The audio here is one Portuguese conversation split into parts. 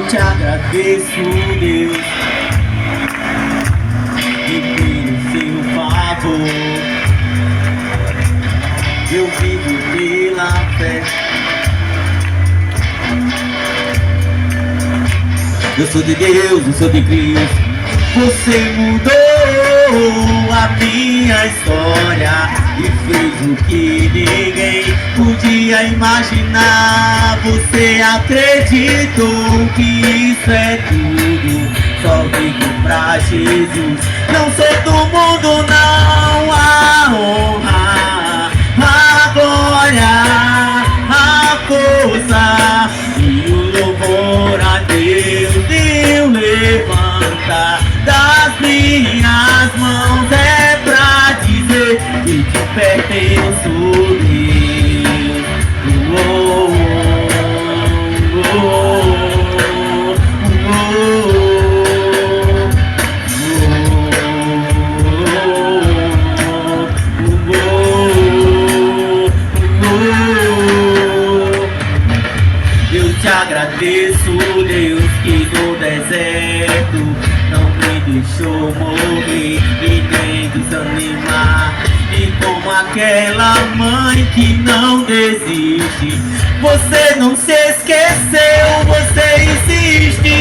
Eu te agradeço, Deus, e pelo seu favor eu vivo pela fé. Eu sou de Deus, eu sou de Cristo. Você mudou a minha história e fez o que ninguém podia imaginar. Você acreditou que isso é tudo, só vivo pra Jesus. Não sou do mundo, não. A honra, a glória, a força e o louvor a Deus. Eu levanta das minhas mãos é pra dizer que te pertenço, Deus. Oh, oh, oh, oh, Eu te agradeço, Deus, que no deserto não me deixou morrer e nem desanimar. E como aquela mãe que não desiste, você não se esqueceu, você insiste.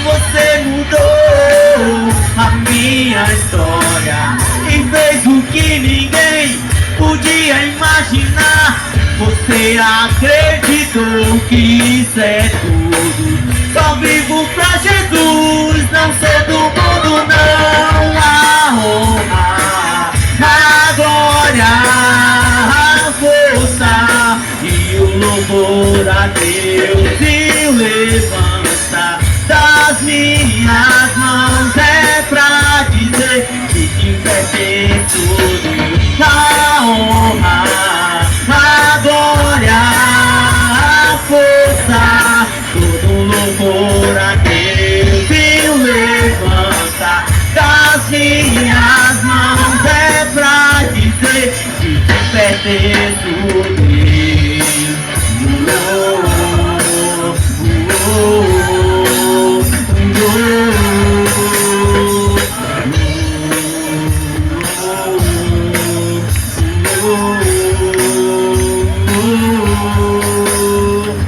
Você mudou a minha história e fez o que ninguém podia imaginar. Você acreditou que isso é tudo, só vivo pra Jesus. Não sou do mundo, não. A honra, a glória, a força e o louvor a Deus. E o levanta das minhas mãos é pra dizer que te pertenço, Deus. A honra, a glória, a força, todo louvor a Deus. E o levanta das minhas mãos é pra dizer que te pertenço, Deus.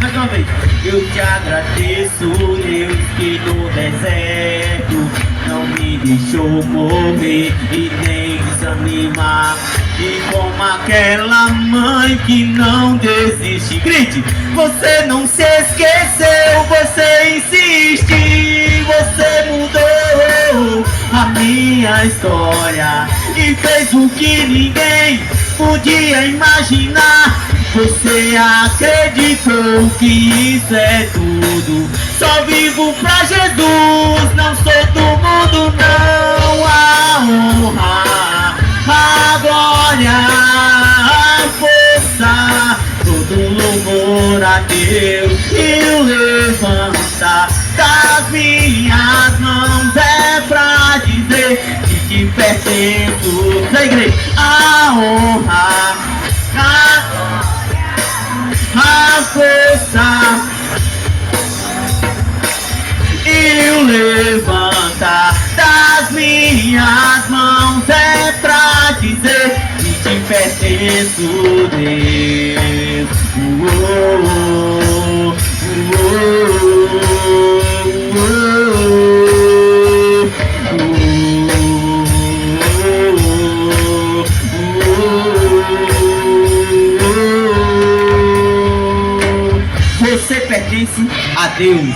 Mais uma vez. Eu te agradeço, Deus, que no deserto não me deixou morrer e nem desanimar. E como aquela mãe que não desiste, grite! Você não se esqueceu, você insiste. Você mudou a minha história e fez o que ninguém podia imaginar. Você acreditou que isso é tudo, só vivo pra Jesus. Não sou do mundo, não. A honra, a glória, a força, todo louvor a Deus. E o levanta das minhas mãos é pra dizer que te pertenço. Da igreja, a honra, a força e o levanta das minhas mãos é pra dizer que te pertenço, Deus. Você pertence a Deus.